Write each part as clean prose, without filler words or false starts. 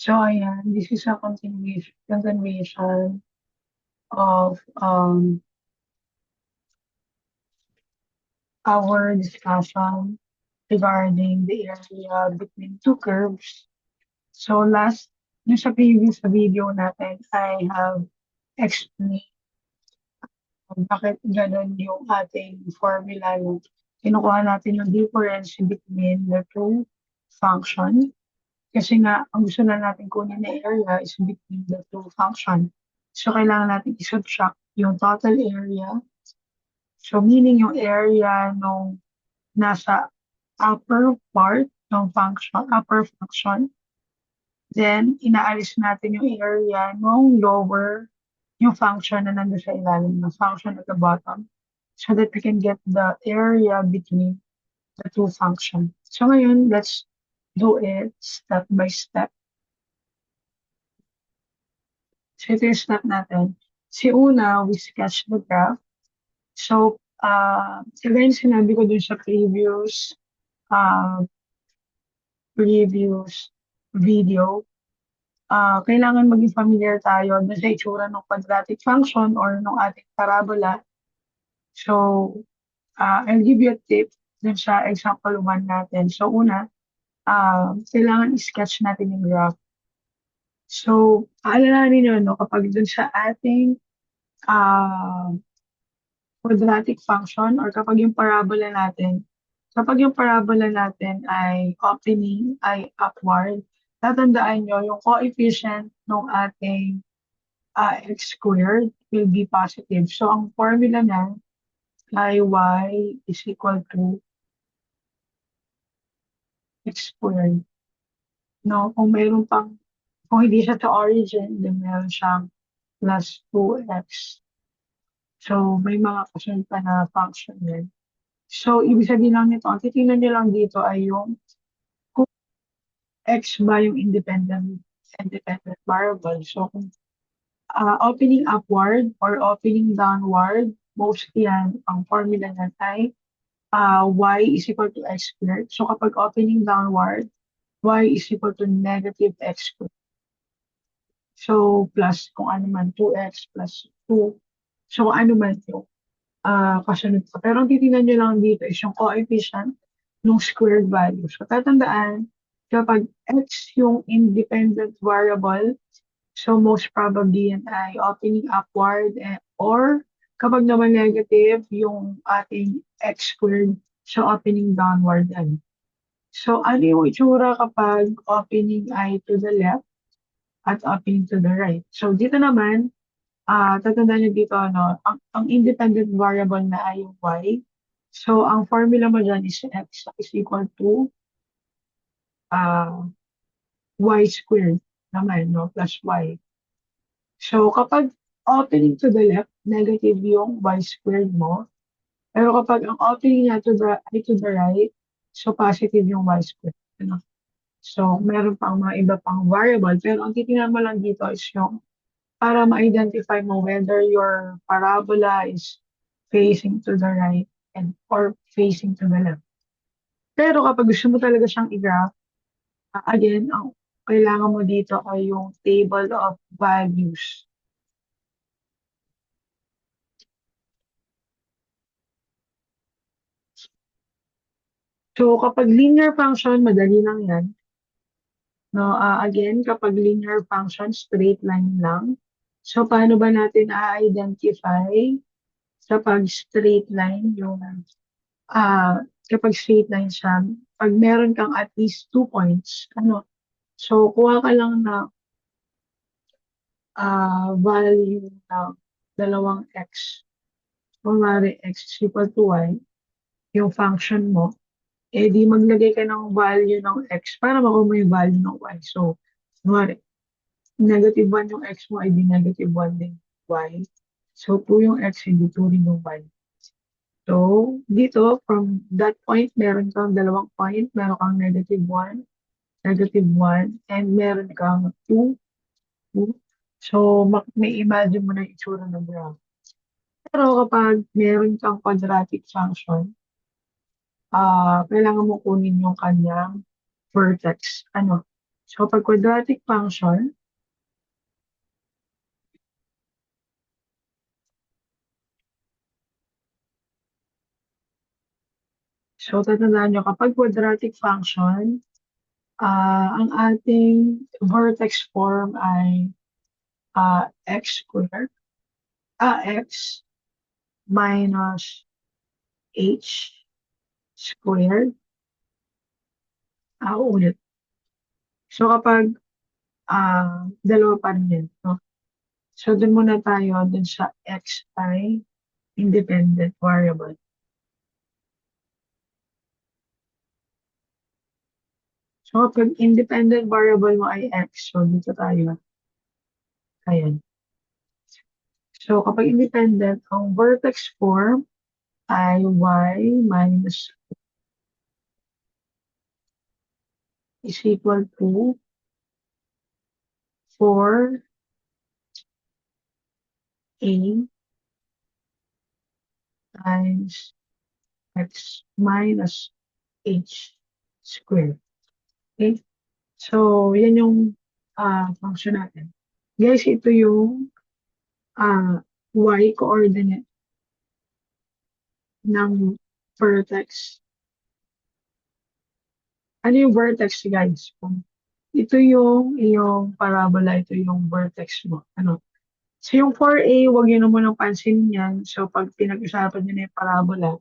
So, ayan, this is a continuation of our discussion regarding the area between two curves. So, dun sa previous video natin, I have explained kung bakit ganun yung ating formula nung kinukuha natin yung difference between the two function. Kasi nga, ang gusto na natin kunin na area is between the two function. So, kailangan natin i-subtract yung total area. So, meaning yung area nung nasa upper part ng function, upper function. Then, inaalis natin yung area nung lower, yung function na nandun sa ilalim ng function at the bottom. So that we can get the area between the two functions. So ngayon, let's do it step by step. So ito yung step natin. Si una, we sketch the graph. So, kagaya yung sinabi ko dun sa previous video, kailangan maging familiar tayo dun sa itsura ng quadratic function or ng ating parabola. So, I'll give you a tip dun sa example 1 natin. So, una, kailangan i-sketch natin yung graph. So, alalahanin nyo, no, kapag dun sa ating quadratic function or kapag yung parabola natin ay opening, ay upward, tatandaan nyo yung coefficient ng ating x squared will be positive. So, ang formula niya ay y is equal to x squared. No, kung hindi siya sa origin, then meron siyang plus 2x. So, may mga kasunod pa na function yan. So, ibig sabihin lang nito, ang titingnan nyo lang dito ay yung kung x ba yung independent variable. So, kung opening upward or opening downward, mostly yan, ang formula niyan ay y is equal to x squared. So, kapag opening downward, y is equal to negative x squared. So, plus kung ano man, 2x plus 2. So, kung ano man yung kasunod pa. Pero ang titignan nyo lang dito is yung coefficient ng squared value. So, tatandaan, kapag x yung independent variable, so most probably yan ay opening upward or kapag naman negative yung ating x squared, so opening downward yan. So, ano yung itsura kapag opening ay to the left at opening to the right? So, dito naman, tatandaan nyo dito, ang independent variable na ay yung y. So, ang formula mo dyan is x is equal to y squared naman, no, plus y. So, kapag opening to the left, negative yung y squared mo. Pero kapag ang opening niya to the right, so positive yung y squared. Ano? So, meron pang mga iba pang variable. Pero ang titingnan mo lang dito is yung para ma-identify mo whether your parabola is facing to the right or facing to the left. Pero kapag gusto mo talaga siyang i-graph, again, ang kailangan mo dito ay yung table of values. So kapag linear function, madali lang yan. No, again, kapag linear function, straight line lang. So paano ba natin i-identify kapag straight line yung kapag straight line siya, pag meron kang at least 2 points, so kuha ka lang na value ng dalawang x. Kunwari, x is equal to y, yung function mo, di maglagay ka ng value ng x para makuha mo yung value ng y. So, kunwari, negative 1 yung x mo, ay di negative 1 din y. So, 2 yung x, hindi 2 rin yung y. So, dito, from that point, meron kang dalawang point, meron kang negative 1, and meron kang 2, 2. So, may imagine mo na yung itsura ng graph. Pero kapag meron kang quadratic function, kailangan mo kunin yung kanyang vertex. So, pag quadratic function, so tatandaan nyo kapag quadratic function, ang ating vertex form ay x squared, x minus h squared, ulit. So, kapag dalawa pa rin yan, no? So, dun muna tayo dun sa x ay independent variable. So, kapag independent variable mo ay x, so dito tayo, ayan. So, kapag independent, ang vertex form ay y minus is equal to 4a times x minus h squared. Okay? So, yan yung function natin. Guys, ito yung y coordinate ng vertex. Ano yung vertex, guys? Ito yung iyong parabola, ito yung vertex mo. Ano? So, yung 4a, huwag nyo na munang pansinin yan. So, pag pinag-usapan nyo na yung parabola,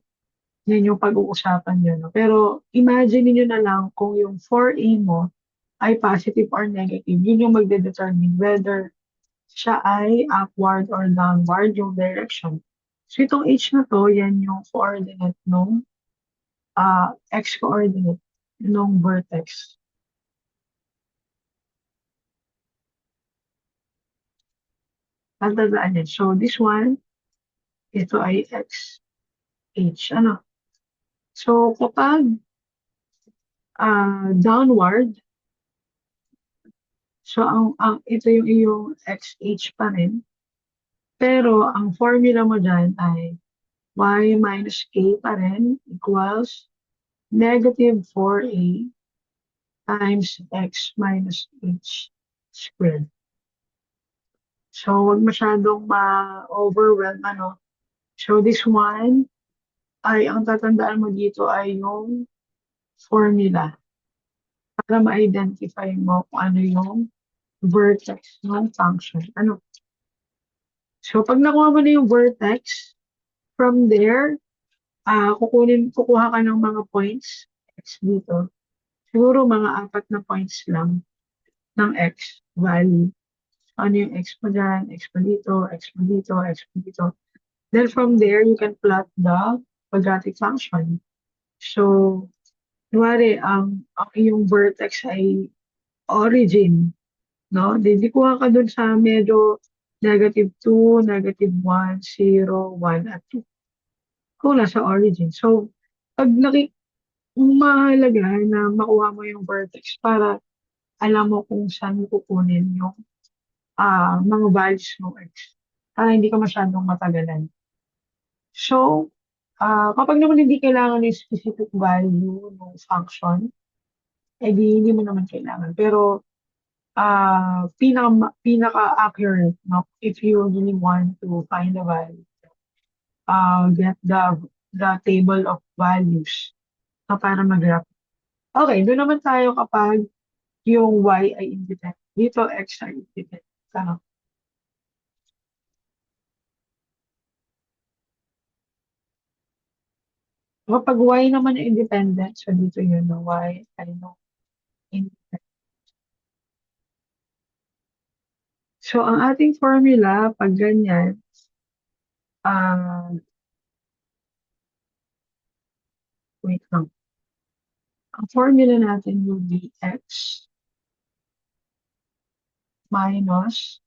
yan yung pag-uusapan nyo. No? Pero, imagine niyo na lang kung yung 4a mo ay positive or negative. Yun yung magde-determine whether siya ay upward or downward yung direction. So, itong h na to, yan yung coordinate nung x coordinate nung vertex. Tandaan yan. So, this one, ito ay x, h. Ano? So, kapag downward, so ito yung iyong xh pa rin. Pero, ang formula mo dyan ay y minus k pa rin equals negative 4a times x minus h squared. So, wag masyadong ma-overwhelm, ano. So, this one ay, ang tatandaan mo dito ay yung formula para ma-identify mo kung ano yung vertex ng function. Ano? So, pag nakuha mo na yung vertex, from there, kukuha ka ng mga points x dito. Siguro mga 4 na points lang ng x value. Ano yung x mo dyan, x mo dito, x mo dito, x mo dito. Then from there, you can plot the quadratic function. So, kunwari, ang iyong vertex ay origin, no? Di kuha ka dun sa medyo -2, -1, 0, 1, at 2. Kung nasa origin. So, pag mahalaga na makuha mo yung vertex para alam mo kung saan mo kukunin yung mga values ng x. Para hindi ka masyadong matagalan. So, kapag naman hindi kailangan yung specific value ng function, edi hindi mo naman kailangan. Pero, pinaka-accurate, no? If you really want to find the value, get the table of values na para mag-graph. Okay, doon naman tayo kapag yung y ay independent. Dito, x ay independent. Ano? Kapag y naman ay independent, so dito yun, no? Y ay no independent. So, ang ating formula, pag ganyan, ah, wait lang. Ang formula natin will be x minus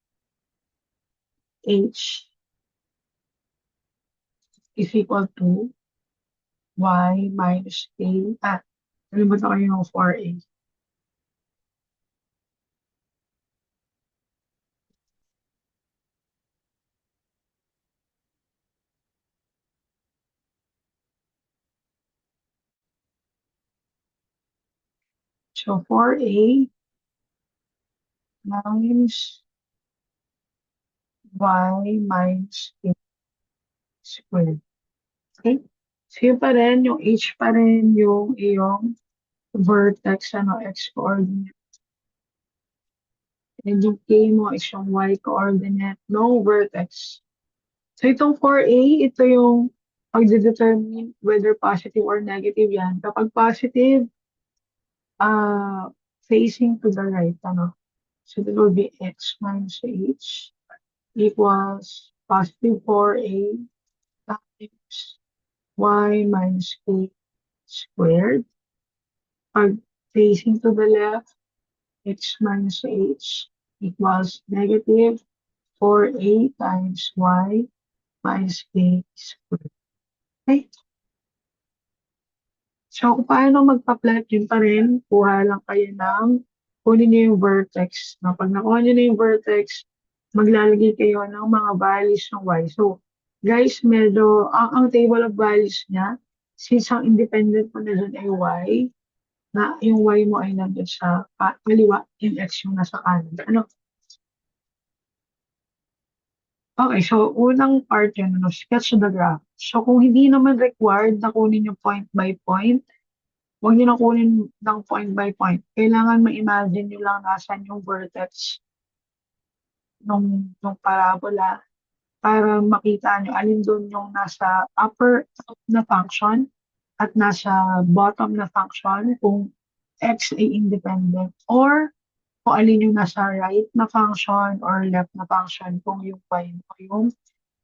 h is equal to y minus k. Nalimutan ko yung 4a. So, 4a times y minus k squared. Okay? So yun pa rin, yung h pa rin yung iyong vertex, x coordinate. And yung k mo is yung y coordinate, no vertex. So itong 4a, ito yung pag-determine whether positive or negative yan. Kapag positive, uh, facing to the right, So it will be x minus h equals positive 4a times y minus k squared. Pag facing to the left, x minus h equals negative 4a times y minus k squared. Okay? So, kung paano magpa-plot, yun pa rin, kuha lang kayo kunin niyo yung vertex. No? Pag nakuha niyo na yung vertex, maglalagay kayo ng mga values ng y. So, guys, medyo, ang table of values niya, since ang independent mo na dun ay y, na yung y mo ay nandun sa kaliwa, yung x yung nasa kanan. Ano? Okay, so unang part yun, sketch the graph. So, kung hindi naman required na kunin yung point by point, huwag niyo na kunin ng point by point. Kailangan ma-imagine niyo lang nasan yung vertex nung parabola para makita niyo alin doon yung nasa upper top na function at nasa bottom na function kung x ay independent or kung alin yung nasa right na function or left na function kung yung y mo yung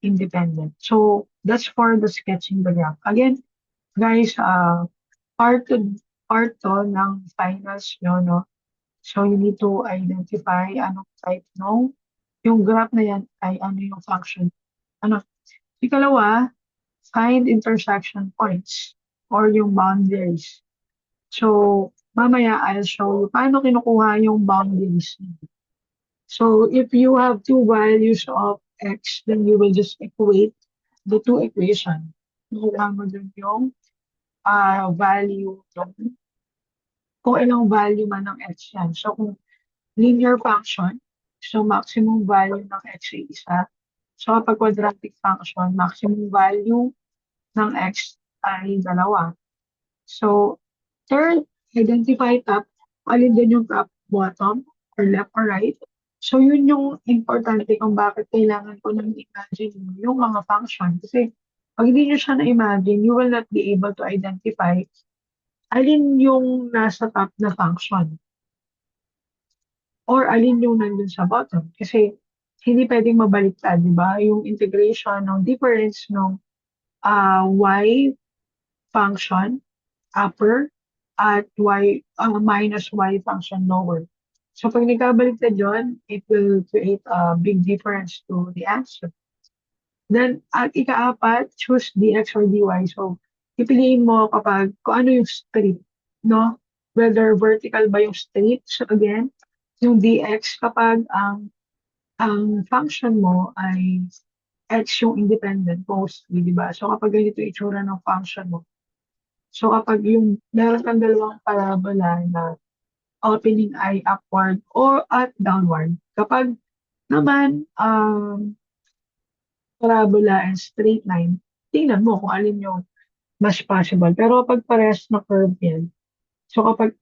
independent. So, that's for the sketching the graph. Again, guys, part to, part to ng finals nyo, no? So, you need to identify anong type no. Yung graph na yan ay ano yung function. Ano? Ikalawa, find intersection points or yung boundaries. So, mamaya I'll show you paano kinukuha yung boundaries. So, if you have two values of x, then you will just equate the two equation. Kukuha mo dun yung value doon kung ilang value man ng x yan. So, kung linear function, so maximum value ng x ay isa. So, kapag quadratic function, maximum value ng x ay dalawa. So, third, identify top. Alin din yung top, bottom, or left or right. So, yun yung importante kung bakit kailangan ko nang imagine yung mga function. Kasi, pag hindi nyo siya na-imagine, you will not be able to identify alin yung nasa top na function or alin yung nandun sa bottom. Kasi hindi pwedeng mabaliktad, di ba? Yung integration ng difference ng y function upper at minus y function lower. So pag nagkabaliktad yun, it will create a big difference to the answer. Then, at ikaapat, choose dx or dy. So, pipiliin mo kapag kung ano yung straight, no? Whether vertical ba yung straight. So, again, yung dx kapag ang function mo ay x yung independent mostly, di ba? So, kapag ganito yung itsura ng function mo. So, kapag yung meron kang dalawang parabola na opening ay upward or at downward. Kapag naman, parabola and straight line, tingnan mo kung alin yung mas possible. Pero pag parehas na curve yan, so kapag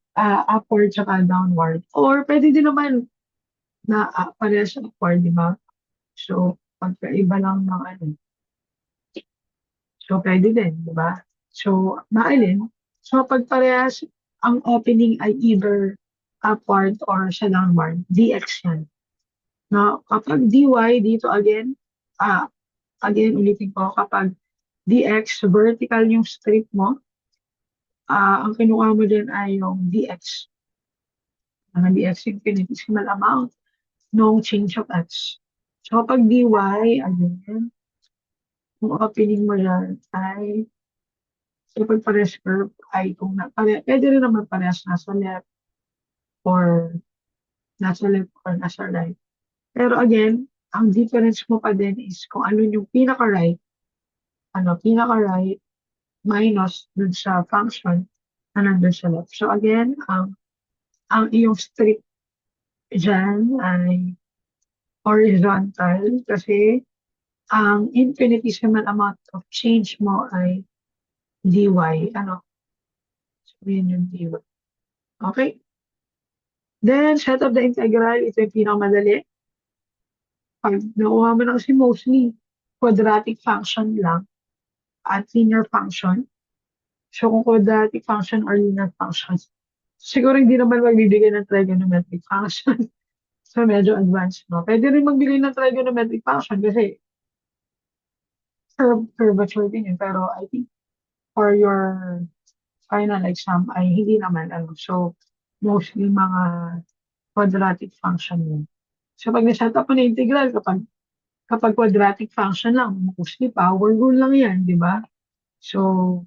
upward tsaka downward, or pwede din naman na parehas upward, di ba? So, pagkaiba lang ng ano. So, pwede din, di ba? So, maalin? So, pag parehas, ang opening ay either upward or sa downward, dx yan. No, kapag dy, dito again, ulitin ko, kapag dx, vertical yung strip mo, ang kinuha mo din ay yung dx. Ang dx infinitesimal amount ng change of x. So, kapag dy, again, yung opening mo yan ay, kapag parehas curve, ay kung pwede rin naman parehas nasa left or nasa right. Pero again, ang difference mo pa din is kung ano yung pinaka-right, pinaka-right minus dun sa function na nandun sa left. So again, ang iyong strip dyan ay horizontal kasi ang infinitesimal amount of change mo ay dy. Ano? So, yun yung dy. Okay? Then, set of the integral, ito yung pinakamadali. Pag nakuha mo na kasi mostly quadratic function lang at linear function. So, kung quadratic function or linear function, siguro hindi naman magbibigay ng trigonometric function. So, medyo advanced, no? Pwede rin magbigay ng trigonometric function kasi curvature din yun. Pero I think for your final exam ay hindi naman, ano. So, mostly mga quadratic function yun. So, pag naset up mo na integral, kapag quadratic function lang, mostly power rule lang yan, di ba? So,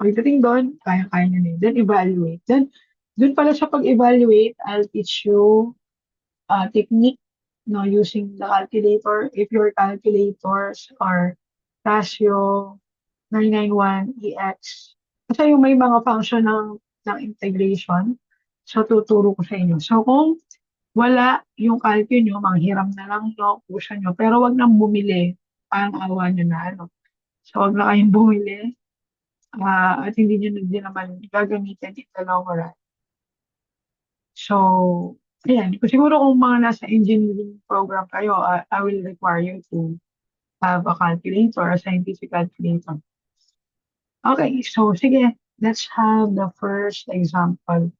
pagdating doon, kaya-kaya nyo na yun. Then, evaluate. Then, dun pala sa pag-evaluate, I'll teach you technique, no, using the calculator. If your calculators are Casio 991EX, kasi yung may mga function ng integration, so tuturo ko sa inyo. So, kung wala yung calcu nyo, manghiram na lang nyo, pusa nyo, pero wag nang bumili, parang awa nyo na, ano. So, wag na kayong bumili, at hindi nyo na din naman gagamitin in the long run. So, ayan. Siguro kung mga nasa engineering program kayo, I will require you to have a calculator, a scientific calculator. Okay, so sige, let's have the first example.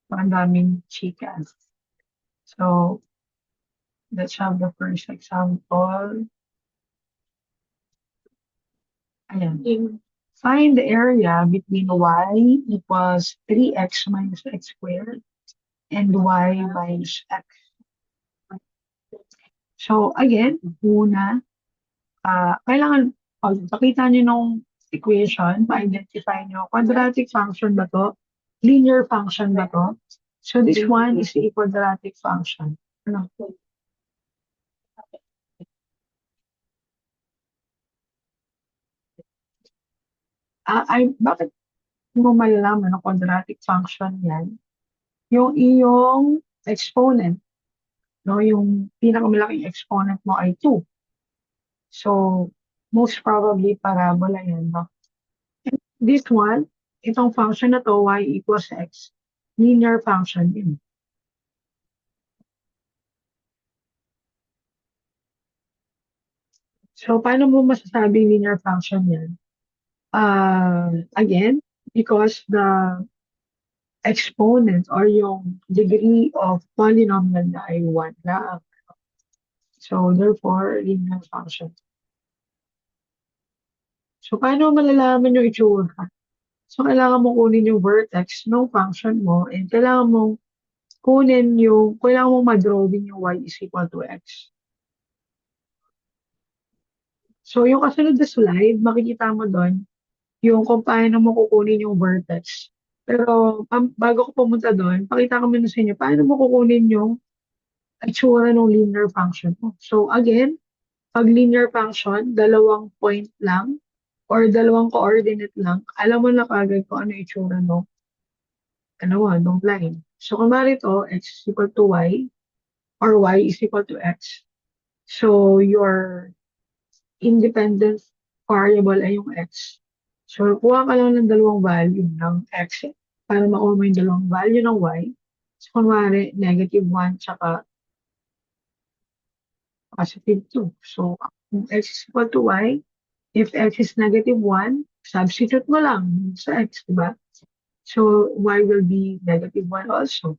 Ang daming chika. So, let's have the first example. Ayan. Find the area between y equals 3x minus x squared and y minus x. So, again, una, kailangan, pag pakita nyo nung equation, ma-identify nyo, quadratic function ba to? Linear function ba to? So, this one is a quadratic function. Ano? Bakit mo malalaman na quadratic function yan? Yung iyong exponent, no? Yung pinakamalaking exponent mo ay 2. So, most probably parabola yan, no? This one, itong function na to, y equals x, linear function din. So, paano mo masasabi linear function yan? Again, because the exponent or yung degree of polynomial na ay 1 lang. So, therefore, linear function. So, paano malalaman yung itsura? So, kailangan mo kunin yung vertex ng function mo and kailangan mong kailangan mong madrawing yung y is equal to x. So, yung kasunod na slide, makikita mo doon yung kung paano mo kukunin yung vertex. Pero, bago ko pumunta doon, pakita ko muna sa inyo, paano mo kukunin yung itsura ng linear function mo. So, again, pag linear function, dalawang point lang or dalawang coordinate lang, alam mo na kagad kung ano itsura nung line. So, kunwari ito, x is equal to y or y is equal to x. So, your independent variable ay yung x. So, kuha ka lang ng dalawang value ng x para makuha mo yung dalawang value ng y. So, kunwari, -1 tsaka +2. So, kung x is equal to y, if x is -1, substitute mo lang sa x, diba? So, y will be -1 also.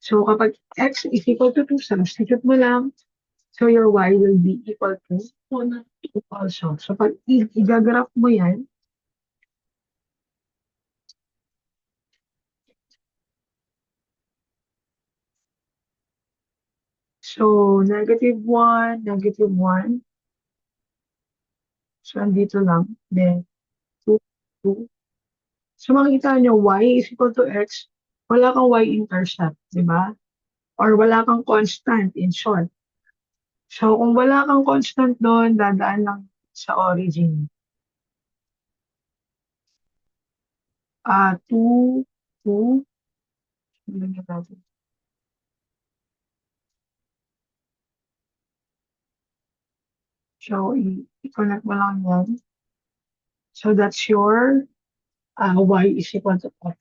So, kapag x is equal to 2, substitute mo lang. So, your y will be equal to 2 also. So, pag i-graph mo yan, so, -1, -1. So, andito lang. Then, 2, 2. So, makikita nyo, y is equal to x. Wala kang y-intercept, di ba? Or wala kang constant, in short. So, kung wala kang constant doon, dadaan lang sa origin. 2, 2. Tingnan natin. So, i-connect mo lang yan. So, that's your y is equal to x.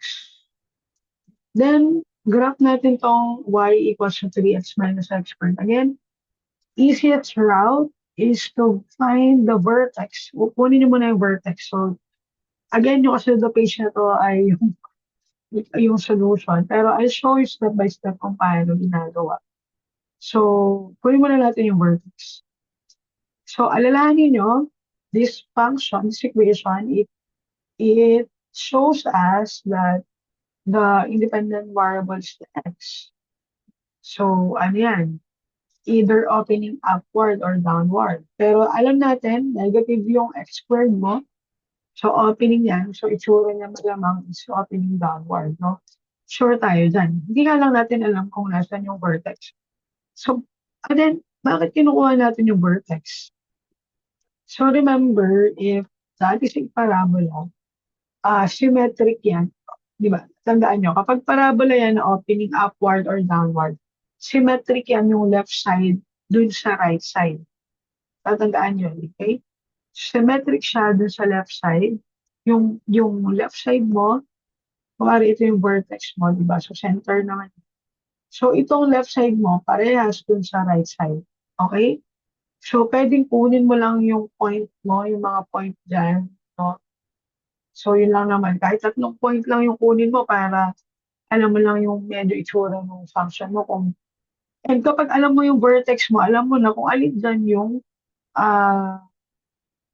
Then, graph natin tong y equals to 3x minus x squared. Again, easiest route is to find the vertex. Kunin niyo muna yung vertex. So, again, yung kasunod na page na to ay yung solution. Pero I'll show you step by step kung paano ginagawa. So, kunin muna natin yung vertex. So, alalahanin nyo, this function, this equation, it shows us that the independent variable is the x. So, ano yan? Either opening upward or downward. Pero alam natin, negative yung x squared mo. So, opening yan. So, itsura niya malamang is opening downward, no? Sure tayo dyan. Hindi nga lang natin alam kung nasan yung vertex. So, and then, bakit kinukuha natin yung vertex? So, remember, if that is a parabola, symmetric yan. Di ba? Tandaan nyo, kapag parabola yan na opening upward or downward, symmetric yan yung left side dun sa right side. Tatandaan nyo, okay? Symmetric siya dun sa left side. Yung left side mo, kumari ito yung vertex mo, di ba? So, center naman. So, itong left side mo, parehas dun sa right side. Okay? So, pwedeng kunin mo lang yung point mo, yung mga point dyan, no? So, yun lang naman. Kahit 3 point lang yung kunin mo para alam mo lang yung medyo itsura ng function mo. And kapag alam mo yung vertex mo, alam mo na kung alin dyan yung uh,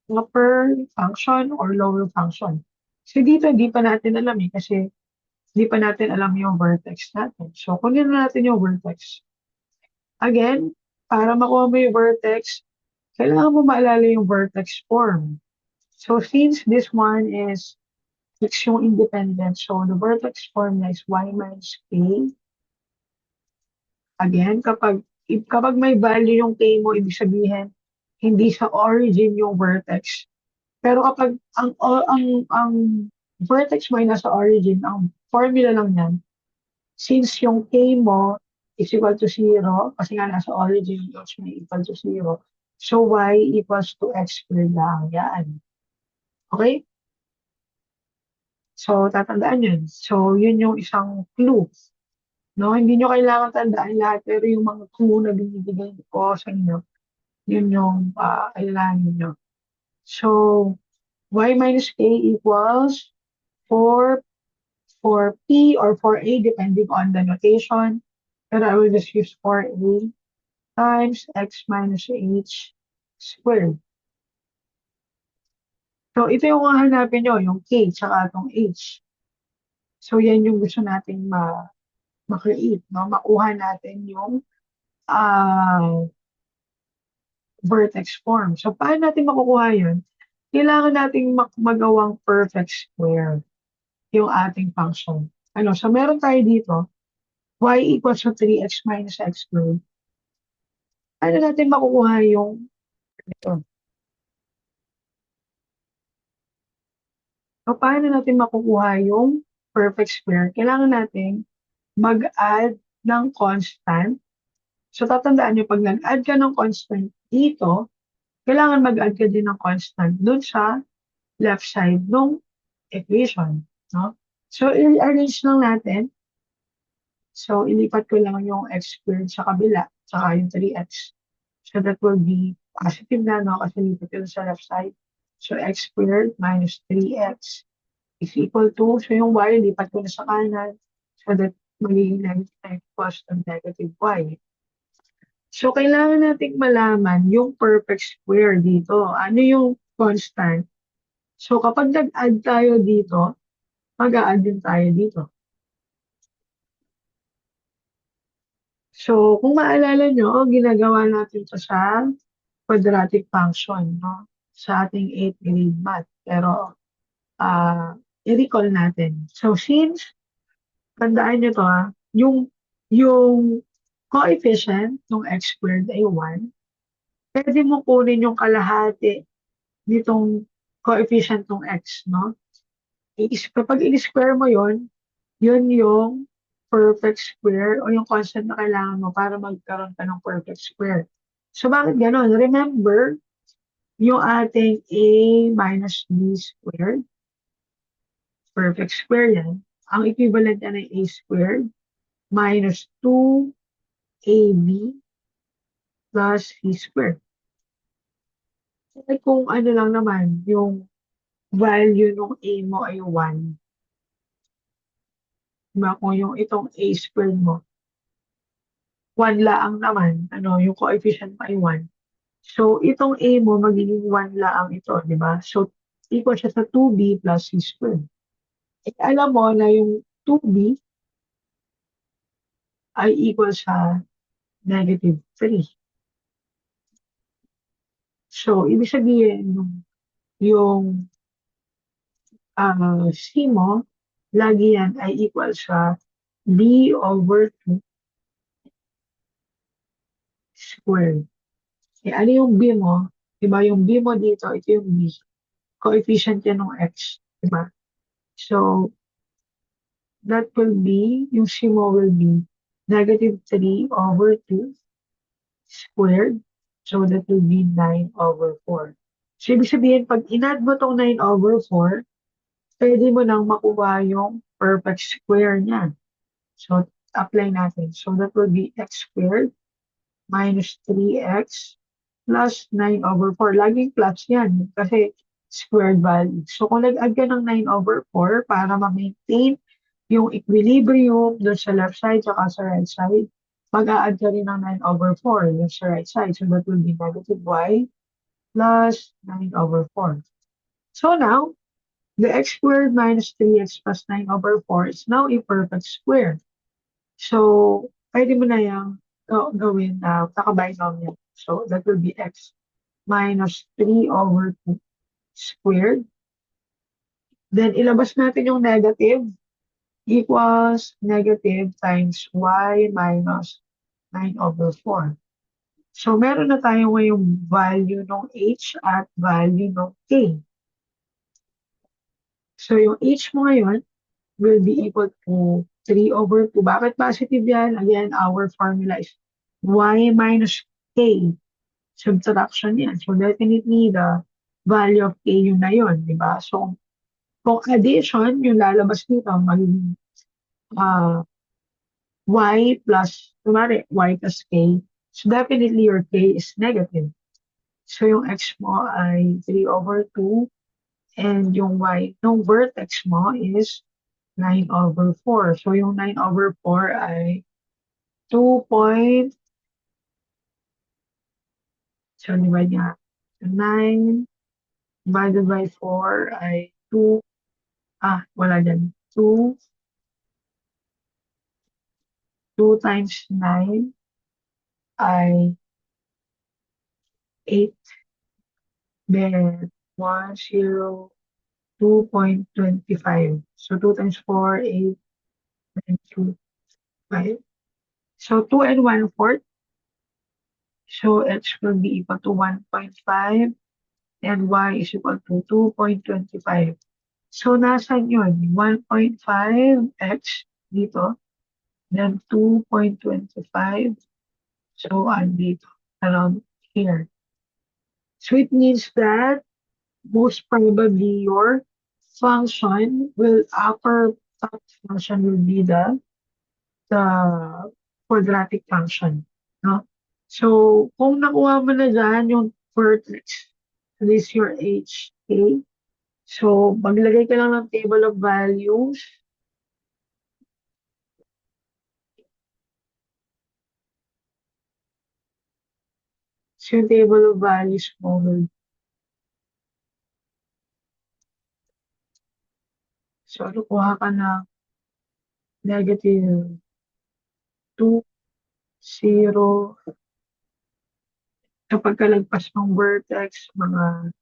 upper function or lower function. So, dito, hindi pa natin alam kasi hindi pa natin alam yung vertex natin. So, kunin na natin yung vertex. Again, para makuha mo yung vertex, kailangan mo maalala yung vertex form. So, since this one is X yung independent, so the vertex form na is y minus k. Again, kapag may value yung k mo, ibig sabihin, hindi sa origin yung vertex. Pero kapag ang vertex mo ay nasa origin, ang formula lang yan, since yung k mo is equal to 0, kasi nga nasa origin, h may equal to 0, so y equals to x squared lang. Yan. Okay? So, tatandaan yun. So, yun yung isang clue. No, hindi nyo kailangan tandaan lahat, pero yung mga clue na binibigay ko sa inyo, yun yung kailangan nyo. So, y minus k equals 4 for p or for a, depending on the notation. Pero I will just use 4a times x minus h squared. So, ito yung hanapin nyo, yung k, tsaka itong h. So, yan yung gusto nating ma-create, no? Makuha natin yung vertex form. So, paano natin makukuha yun? Kailangan nating magawang perfect square yung ating function. So meron tayo dito, y equals to 3x minus x squared. Paano natin makukuha yung ito? So, paano natin makukuha yung perfect square? Kailangan natin mag-add ng constant. So, tatandaan nyo, pag nag-add ka ng constant dito, kailangan mag-add ka din ng constant dun sa left side ng equation. No? So, i-arrange lang natin. So, ilipat ko lang yung x squared sa kabila, saka yung 3x. So, that will be positive na, no? Kasi lipat ko sa left side. So, x squared minus 3x is equal to, so yung y, lipat ko na sa kanan. So, that magiging negative x equals to negative y. So, kailangan nating malaman yung perfect square dito. Ano yung constant? So, kapag nag-add tayo dito, mag-a-add din tayo dito. So, kung maalala nyo, ginagawa natin ito sa quadratic function, no? Sa ating 8th grade math. Pero, i-recall natin. So, since, tandaan nyo to yung coefficient ng x squared ay 1, pwede mo kunin yung kalahati nitong coefficient ng x, no? Kapag in-square mo yun yung perfect square o yung constant na kailangan mo para magkaroon ka ng perfect square. So, bakit ganon? Remember, yung ating a minus b squared, perfect square yan. Ang equivalent yan ay a squared minus 2ab plus c squared. Eh, kung ano lang naman, yung value ng a mo ay 1, diba? Kung yung itong a squared mo, 1 laang naman, ano, yung coefficient mo ay 1. So, itong a mo, magiging 1 laang ito, di ba? So, equal siya sa 2b plus c squared. Eh, alam mo na yung 2b ay equal sa negative 3. So, ibig sabihin, yung c mo, lagi yan ay equal sa b over 2 squared. Eh, ano yung b mo? Diba, yung b mo dito, ito yung b. Coefficient yan ng x. Diba? So, that will be, yung c mo will be negative 3 over 2 squared. So, that will be 9 over 4. So, ibig sabihin, pag in-add mo tong 9 over 4, pwede mo nang makuha yung perfect square niya. So, apply natin. So, that will be x squared minus 3x plus 9 over 4. Laging plus yan kasi squared value. So, kung nag-add ka ng 9 over 4 para ma-maintain yung equilibrium doon sa left side at sa right side, mag-a-add ka rin ng 9 over 4 doon sa right side. So, that will be negative y plus 9 over 4. So, now, the x squared minus 3x plus 9 over 4 is now a perfect square. So, pwede mo na yung gawin na naka-binomial. So, that will be x minus 3 over 2 squared. Then, ilabas natin yung negative equals negative times y minus 9 over 4. So, meron na tayo ngayong value ng h at value ng k. So, yung h mo ngayon will be equal to 3 over 2. Bakit positive yan? Again, our formula is y minus k. Subtraction yan. So, definitely, the value of k yun na yun, di ba? So, kung addition, yung lalabas nito, magiging y plus, kumari, y plus k. So, definitely, your k is negative. So, yung x mo ay 3 over 2 and yung y, yung vertex mo is 9 over 4. So, yung 9 over 4 ay 2 point, so, divide niya. 9 divided by 4 ay 2, wala dyan. 2 times 9 ay 8. Then, 1, 0, 2.25. So, 2 times 4, 8, and 2, 5. So, 2 and 1/4. So, x will be equal to 1.5 and y is equal to 2.25. So, nasan yun? 1.5x dito, then 2.25. So, andito, around here. So, it means that most probably your function will, upper top function will be the quadratic function. No? So, kung nakuha mo na dyan yung vertex, this is your HK. So, maglagay ka lang ng table of values. So, yung table of values mo will, so, nakuha ka na negative 2, 0. Kapag kalagpas ng vertex, mga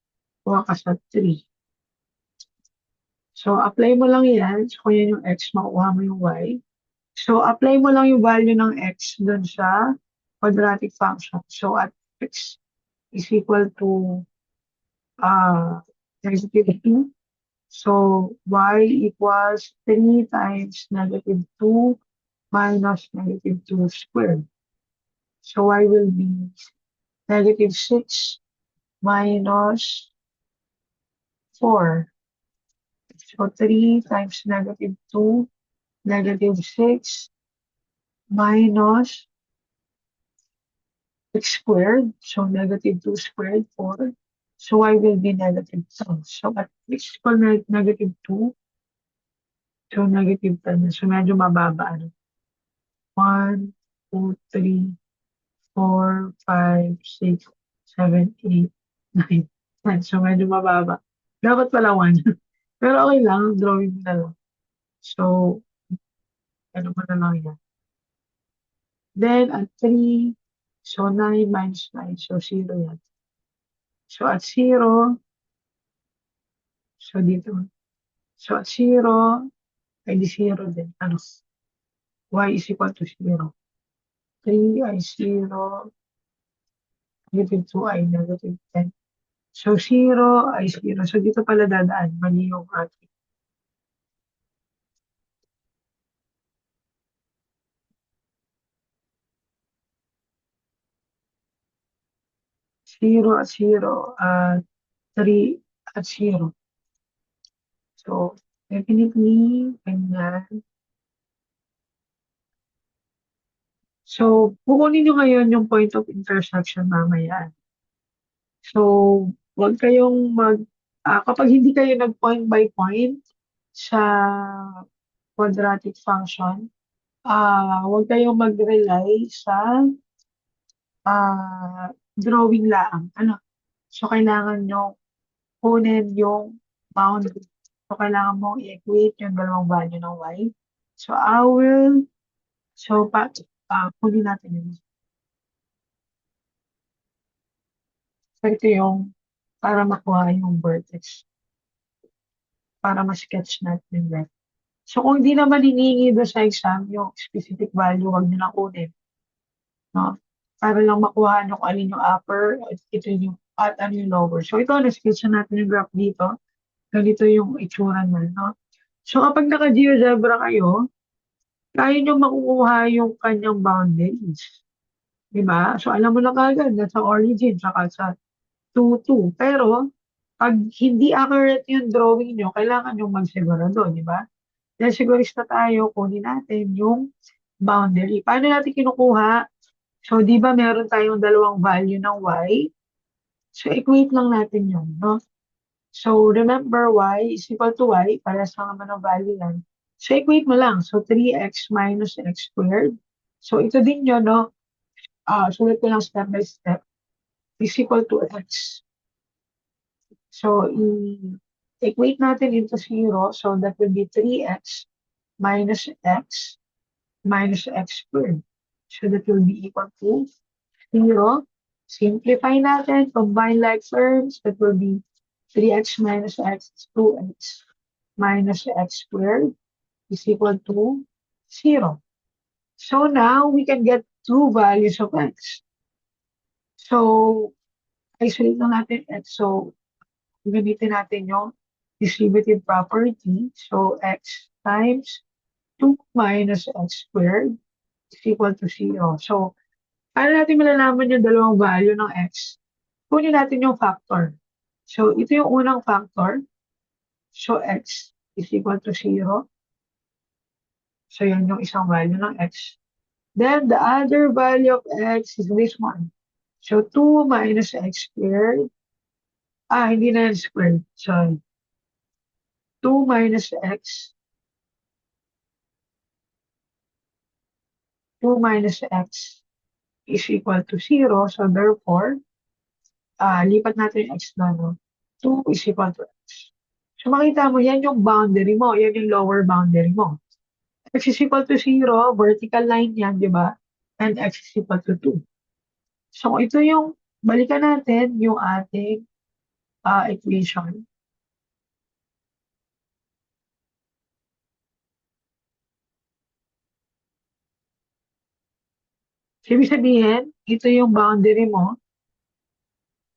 kuha ka sa 3. So, apply mo lang yan. So, kung yan yung x, makuha mo yung y. So, apply mo lang yung value ng x dun sa quadratic function. So, at x is equal to negative 2. So, y equals 3 times negative 2 minus negative 2 squared. So y will be negative 6 minus 4. So 3 times negative 2, negative 6 minus x squared. So negative 2 squared, 4. So y will be negative 2. So at least for negative 2, so negative 10. So medyo mababa. 1, 2, 3, 4, 5, 6, 7, 8, 9, 10. So medyo mababa. Dapat pala 1. Pero okay lang, drawing mo na lang. So, ano mo na lang yan. Then, at 3, so 9 minus 9, so 0 yan. So, at 0, so dito. So, at 0, ay di 0 din. Ano? Y is equal to 0. 3 ay 0, negative 2 ay negative 10. So, 0 ay 0. So, dito pala dadaan. Mali yung ating. 0 at 0, 3 at 0. So, definitely, ganyan. So, kukunin nyo ngayon yung point of intersection mamaya. So, huwag kayong kapag hindi kayo nag-point by point sa quadratic function, huwag kayong mag-rely sa drawing lang. Ano? So, kailangan nyo kunin yung boundary. So, kailangan mong i-equate yung dalawang value ng y. So, kunin natin yun. So, ito yung para makuha yung vertex. Para ma-sketch natin yung left. So, kung hindi naman hinihingi doon sa exam, yung specific value, wag nyo lang kunin. No? Para lang makuha nyo kung alin yung upper, ito yung, at ano yung lower. So, ito, na-sketch natin yung graph dito. Ganito yung itsura na, no? So, kapag naka-GeoGebra kayo, kaya nyo makukuha yung kanyang boundaries. Diba? So, alam mo na kagad, nasa origin, saka sa 2, 2. Pero, pag hindi accurate yung drawing nyo, kailangan nyo magsigurado, di ba? Dahil sigurista tayo, kunin natin yung boundary. Paano natin kinukuha? So, di ba meron tayong dalawang value ng y? So, equate lang natin yun, no? So, remember y is equal to y, para sa naman ng value yan. So, equate mo lang. So, 3x minus x squared. So, ito din yun, no? Sulit ko lang step by step. Is equal to x. So, equate natin into 0. So, that will be 3x minus x squared. So, that will be equal to 0. Simplify natin. Combine like terms. That will be 3x minus x is 2x minus x squared is equal to 0. So, now we can get two values of x. So, isolate lang natin x. So, gamitin natin yung distributive property. So, x times 2 minus x squared is equal to 0. So, paano natin malalaman yung dalawang value ng x? Kunin natin yung factor. So, ito yung unang factor. So, x is equal to 0. So, yan yung isang value ng x. Then, the other value of x is this one. So, 2 minus x squared. Hindi na yan squared. Sorry. 2 minus x. 2 minus x is equal to 0. So, therefore, lipat natin yung x na, no? 2 is equal to x. So, makita mo, yan yung boundary mo. Yan yung lower boundary mo. X is equal to 0, vertical line yan, di ba? And x is equal to 2. So, ito yung, balikan natin yung ating equation. So, ibig sabihin, ito yung boundary mo.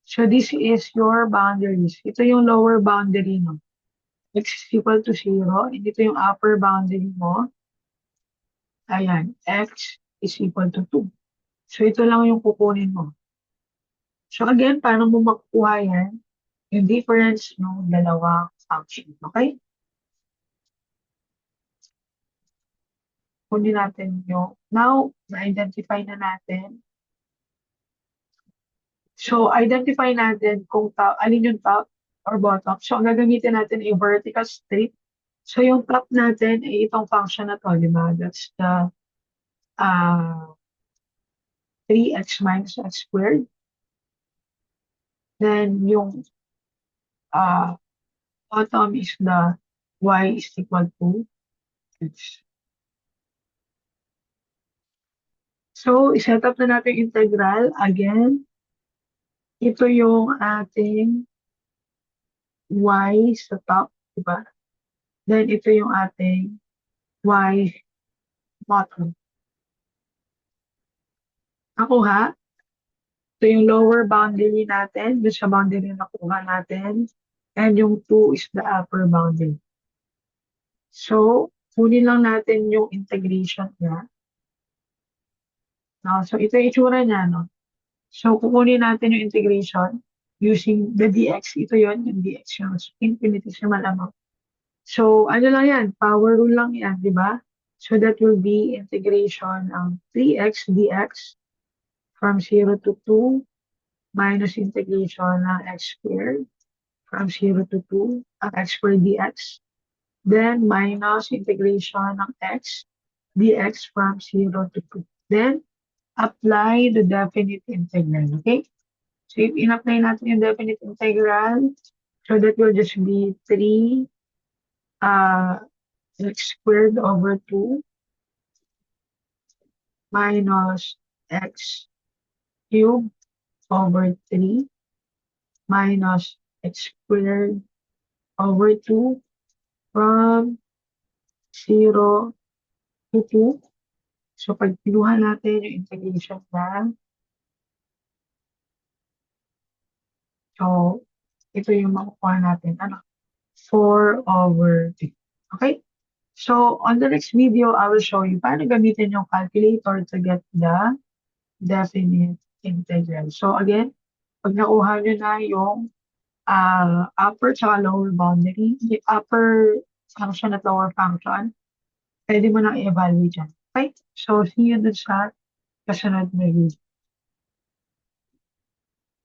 So, this is your boundaries. Ito yung lower boundary mo. X is equal to 0. And ito yung upper boundary mo. Ayan, x is equal to 2. So, ito lang yung kukunin mo. So, again, paano mo makukuha yan? Yung difference ng dalawang function. Okay? Kunin natin yung, now, na-identify na natin. So, identify natin kung alin yung top or bottom. So, ang gagamitin natin ay vertical strip. So, yung top natin ay itong function na to, di ba? That's the uh, 3x minus x squared. Then, yung uh, bottom is the y is equal to x. So, iset up na natin yung integral. Again, ito yung ating y sa top, di ba? Then, ito yung ating y bottom. Nakuha? Ito yung lower boundary natin, dun sa boundary na nakuha natin. And yung 2 is the upper boundary. So, kunin lang natin yung integration niya. No? So, ito yung itsura niya. No? So, kukunin natin yung integration using the dx. Ito yon yung dx yung infinitesimal amount. So, ano lang yan? Power rule lang yan, di ba? So, that will be integration ng 3x dx from 0 to 2 minus integration ng x squared from 0 to 2, ang x squared dx. Then, minus integration ng x dx from 0 to 2. Then, apply the definite integral, okay? So, if in-apply natin yung definite integral, so that will just be 3 x squared over 2 minus x cubed over 3 minus x squared over 2 from 0 to 2. So, pag pinuha natin yung integration na, so, ito yung makukuha natin, 4 over 3. Okay? So, on the next video, I will show you paano gamitin yung calculator to get the definite integral. So, again, pag nakuha nyo na yung upper tsaka lower boundary, the upper function at lower function, pwede mo nang i-evaluate yan. Okay? So, see you dun sa kasunod na video.